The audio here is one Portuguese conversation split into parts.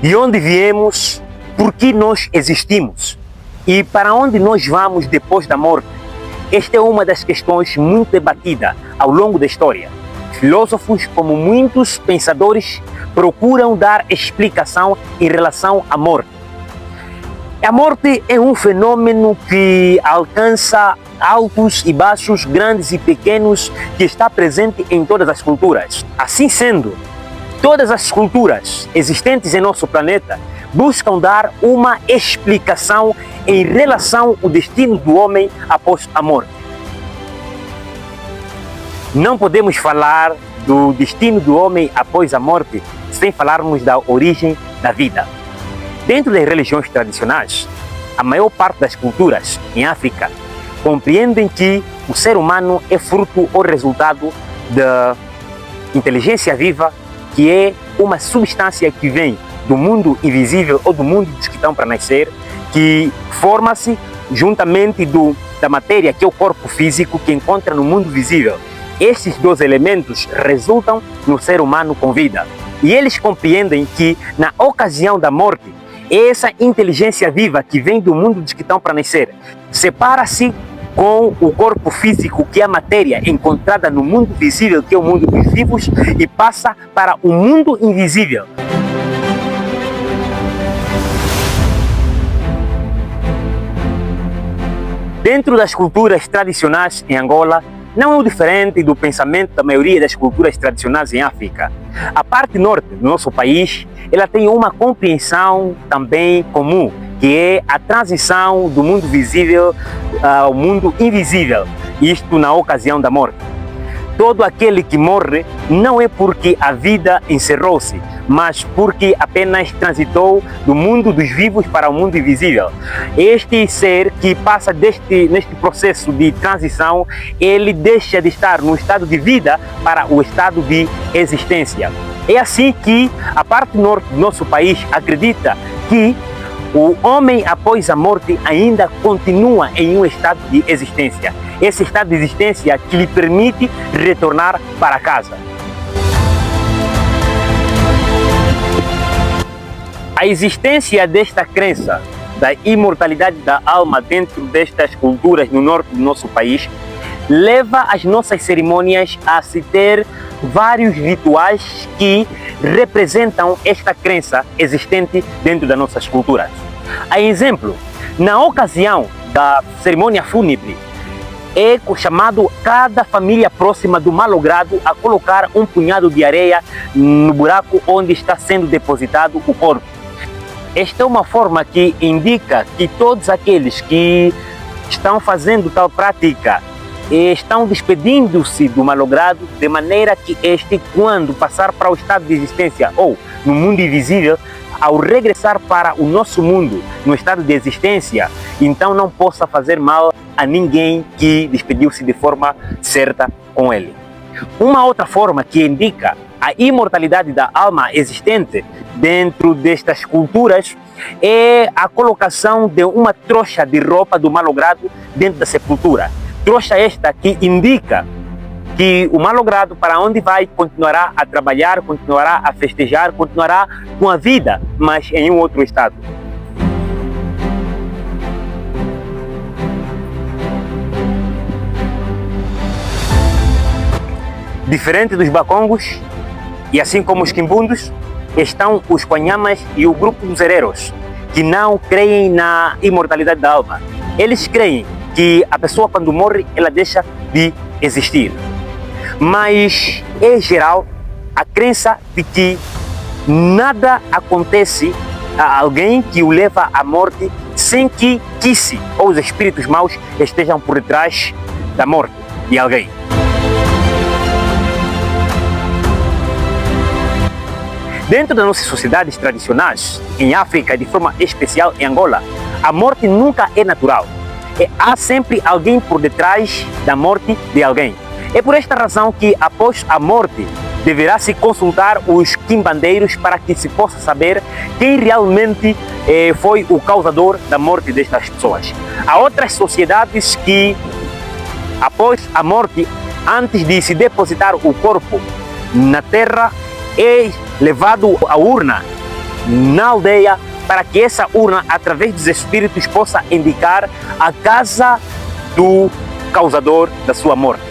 De onde viemos, por que nós existimos e para onde nós vamos depois da morte? Esta é uma das questões muito debatida ao longo da história. Filósofos, como muitos pensadores, procuram dar explicação em relação à morte. A morte é um fenômeno que alcança altos e baixos, grandes e pequenos, que está presente em todas as culturas. Assim sendo, todas as culturas existentes em nosso planeta buscam dar uma explicação em relação ao destino do homem após a morte. Não podemos falar do destino do homem após a morte sem falarmos da origem da vida. Dentro das religiões tradicionais, a maior parte das culturas em África compreendem que o ser humano é fruto ou resultado da inteligência viva, que é uma substância que vem do mundo invisível ou do mundo dos que estão para nascer, que forma-se juntamente da matéria, que é o corpo físico, que encontra no mundo visível. Estes dois elementos resultam no ser humano com vida. E eles compreendem que, na ocasião da morte, essa inteligência viva que vem do mundo dos que estão para nascer separa-se com o corpo físico, que é a matéria encontrada no mundo visível, que é o mundo dos vivos, e passa para o mundo invisível. Dentro das culturas tradicionais em Angola, não é diferente do pensamento da maioria das culturas tradicionais em África. A parte norte do nosso país, ela tem uma compreensão também comum, que é a transição do mundo visível ao mundo invisível, isto na ocasião da morte. Todo aquele que morre não é porque a vida encerrou-se, mas porque apenas transitou do mundo dos vivos para o mundo invisível. Este ser que passa neste processo de transição, ele deixa de estar no estado de vida para o estado de existência. É assim que a parte norte do nosso país acredita que o homem após a morte ainda continua em um estado de existência. Esse estado de existência que lhe permite retornar para casa. A existência desta crença da imortalidade da alma dentro destas culturas no norte do nosso país leva as nossas cerimônias a se ter vários rituais que representam esta crença existente dentro das nossas culturas. A exemplo, na ocasião da cerimônia fúnebre, é chamado cada família próxima do malogrado a colocar um punhado de areia no buraco onde está sendo depositado o corpo. Esta é uma forma que indica que todos aqueles que estão fazendo tal prática estão despedindo-se do malogrado, de maneira que este, quando passar para o estado de existência ou no mundo invisível, ao regressar para o nosso mundo, no estado de existência, então não possa fazer mal a ninguém que despediu-se de forma certa com ele. Uma outra forma que indica a imortalidade da alma existente dentro destas culturas é a colocação de uma trouxa de roupa do malogrado dentro da sepultura. Trouxa esta que indica que o malogrado, para onde vai, continuará a trabalhar, continuará a festejar, continuará com a vida, mas em um outro estado. Diferente dos bacongos, e assim como os quimbundos, estão os quanhamas e o grupo dos hereros, que não creem na imortalidade da alma. Eles creem que a pessoa, quando morre, ela deixa de existir. Mas é geral a crença de que nada acontece a alguém que o leva à morte sem que Kisi ou os espíritos maus estejam por detrás da morte de alguém. Dentro das nossas sociedades tradicionais, em África e de forma especial em Angola, a morte nunca é natural. Há sempre alguém por detrás da morte de alguém. É por esta razão que, após a morte, deverá se consultar os quimbandeiros para que se possa saber quem realmente foi o causador da morte destas pessoas. Há outras sociedades que, após a morte, antes de se depositar o corpo na terra, é levado à urna na aldeia, para que essa urna, através dos espíritos, possa indicar a casa do causador da sua morte.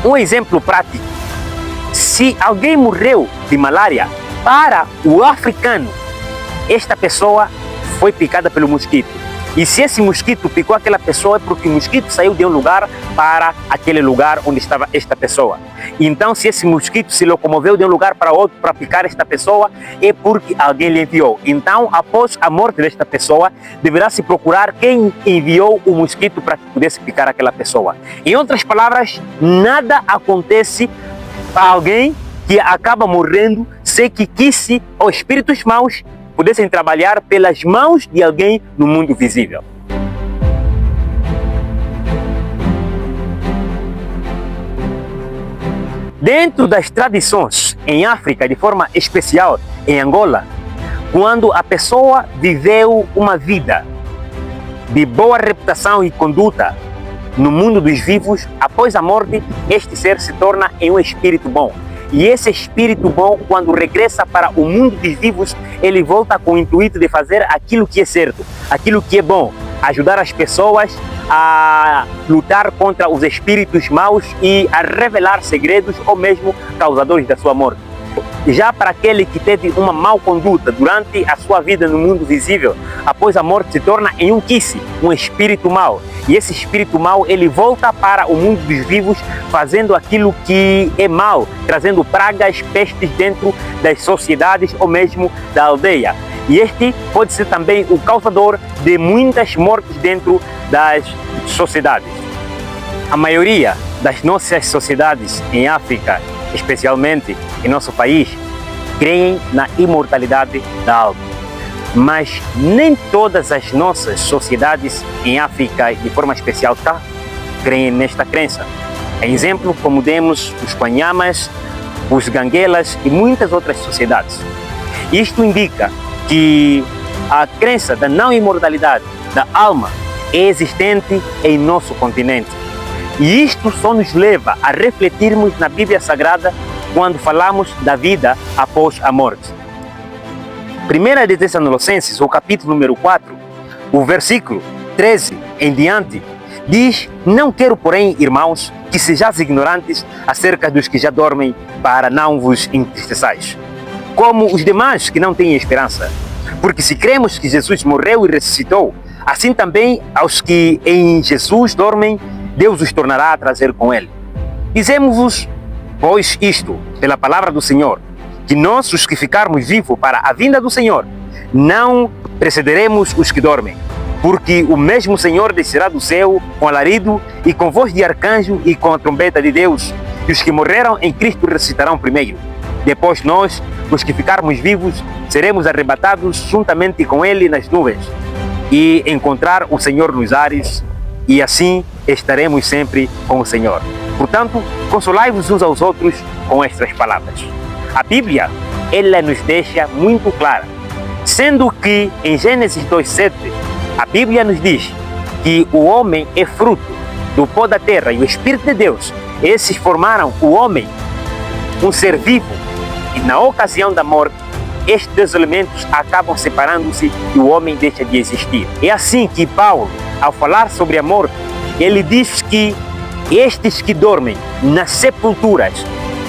Um exemplo prático: se alguém morreu de malária, para o africano, esta pessoa foi picada pelo mosquito. E se esse mosquito picou aquela pessoa, é porque o mosquito saiu de um lugar para aquele lugar onde estava esta pessoa. Então, se esse mosquito se locomoveu de um lugar para outro para picar esta pessoa, é porque alguém lhe enviou. Então, após a morte desta pessoa, deverá se procurar quem enviou o mosquito para que pudesse picar aquela pessoa. Em outras palavras, nada acontece a alguém que acaba morrendo sem que quisse ou espíritos maus pudessem trabalhar pelas mãos de alguém no mundo visível. Dentro das tradições em África, de forma especial em Angola, quando a pessoa viveu uma vida de boa reputação e conduta no mundo dos vivos, após a morte, este ser se torna um espírito bom. E esse espírito bom, quando regressa para o mundo dos vivos, ele volta com o intuito de fazer aquilo que é certo, aquilo que é bom, ajudar as pessoas a lutar contra os espíritos maus e a revelar segredos ou mesmo causadores da sua morte. Já para aquele que teve uma má conduta durante a sua vida no mundo visível, após a morte se torna em um quisse, um espírito mau. E esse espírito mau, ele volta para o mundo dos vivos fazendo aquilo que é mau, trazendo pragas, pestes dentro das sociedades ou mesmo da aldeia. E este pode ser também o causador de muitas mortes dentro das sociedades. A maioria das nossas sociedades em África, especialmente em nosso país, creem na imortalidade da alma. Mas nem todas as nossas sociedades em África, de forma especial, creem nesta crença. Em exemplo, como demos os Quanhamas, os Ganguelas e muitas outras sociedades. Isto indica que a crença da não imortalidade da alma é existente em nosso continente. E isto só nos leva a refletirmos na Bíblia Sagrada quando falamos da vida após a morte. 1 de Tessalonicenses, o capítulo número 4, o versículo 13 em diante, diz: não quero, porém, irmãos, que sejais ignorantes acerca dos que já dormem, para não vos entristeçais, como os demais que não têm esperança. Porque se cremos que Jesus morreu e ressuscitou, assim também aos que em Jesus dormem, Deus os tornará a trazer com ele. Dizemos-vos, pois, isto, pela palavra do Senhor, que nós, os que ficarmos vivos para a vinda do Senhor, não precederemos os que dormem. Porque o mesmo Senhor descerá do céu com alarido e com voz de arcanjo e com a trombeta de Deus, e os que morreram em Cristo ressuscitarão primeiro. Depois nós, os que ficarmos vivos, seremos arrebatados juntamente com Ele nas nuvens, e encontrar o Senhor nos ares, e assim estaremos sempre com o Senhor. Portanto, consolai-vos uns aos outros com estas palavras. A Bíblia, ela nos deixa muito clara, sendo que em Gênesis 2:7, a Bíblia nos diz que o homem é fruto do pó da terra e o Espírito de Deus, esses formaram o homem, um ser vivo, e na ocasião da morte, estes dois elementos acabam separando-se e o homem deixa de existir. É assim que Paulo, ao falar sobre a morte, ele diz que estes que dormem nas sepulturas,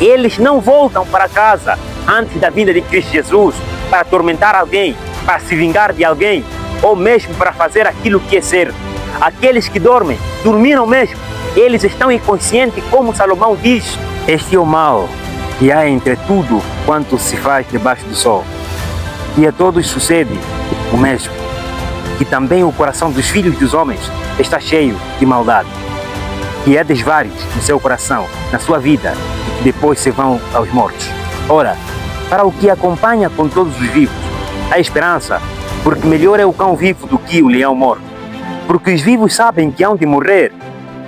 eles não voltam para casa antes da vinda de Cristo Jesus para atormentar alguém, para se vingar de alguém, ou mesmo para fazer aquilo que é certo. Aqueles que dormem, dormiram mesmo. Eles estão inconscientes, como Salomão diz. Este é o mal que há entre tudo quanto se faz debaixo do sol. E a todos sucede o mesmo, que também o coração dos filhos dos homens está cheio de maldade. Que há desvários no seu coração, na sua vida, e que depois se vão aos mortos. Ora, para o que acompanha com todos os vivos, há esperança, porque melhor é o cão vivo do que o leão morto. Porque os vivos sabem que hão de morrer,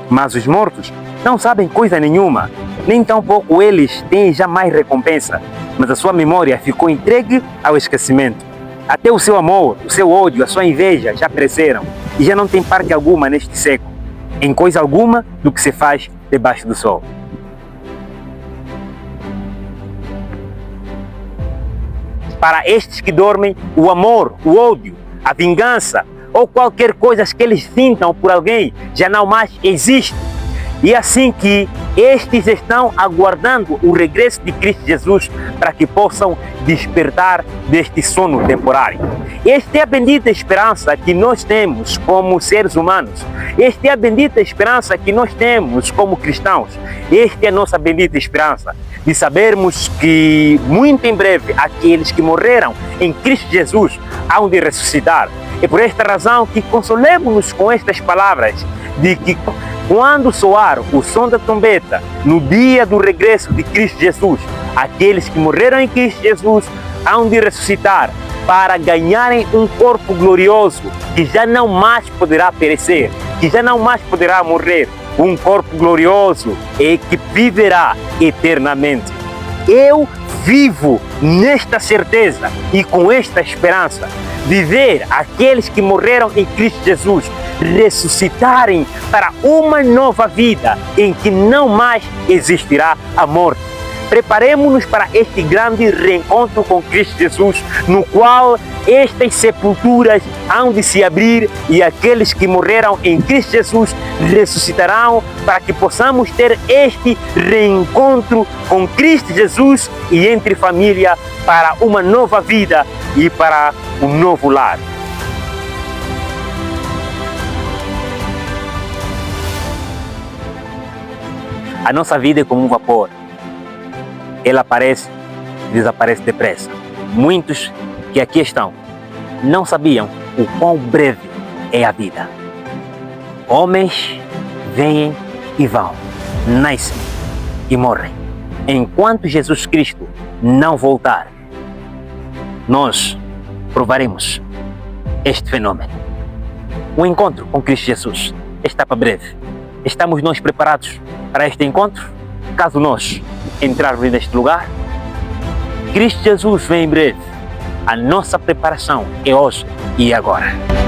mas os mortos não sabem coisa nenhuma, nem tampouco eles têm jamais recompensa, mas a sua memória ficou entregue ao esquecimento. Até o seu amor, o seu ódio, a sua inveja já pereceram, e já não tem parte alguma neste século, em coisa alguma do que se faz debaixo do sol. Para estes que dormem, o amor, o ódio, a vingança ou qualquer coisa que eles sintam por alguém já não mais existe. E assim que estes estão aguardando o regresso de Cristo Jesus para que possam despertar deste sono temporário. Esta é a bendita esperança que nós temos como seres humanos. Esta é a bendita esperança que nós temos como cristãos. Esta é a nossa bendita esperança de sabermos que muito em breve aqueles que morreram em Cristo Jesus hão de ressuscitar. É por esta razão que consolemos-nos com estas palavras de que quando soar o som da trombeta, no dia do regresso de Cristo Jesus, aqueles que morreram em Cristo Jesus hão de ressuscitar para ganharem um corpo glorioso que já não mais poderá perecer, que já não mais poderá morrer, um corpo glorioso e que viverá eternamente. Eu vivo nesta certeza e com esta esperança de ver aqueles que morreram em Cristo Jesus ressuscitarem para uma nova vida em que não mais existirá a morte. Preparemos-nos para este grande reencontro com Cristo Jesus, no qual estas sepulturas hão de se abrir e aqueles que morreram em Cristo Jesus ressuscitarão para que possamos ter este reencontro com Cristo Jesus e entre família para uma nova vida e para um novo lar. A nossa vida é como um vapor. Ela aparece e desaparece depressa. Muitos que aqui estão não sabiam o quão breve é a vida. Homens vêm e vão, nascem e morrem. Enquanto Jesus Cristo não voltar, nós provaremos este fenômeno. O encontro com Cristo Jesus está para breve. Estamos nós preparados para este encontro? Caso nós entrarmos neste lugar, Cristo Jesus vem em breve. A nossa preparação é hoje e agora.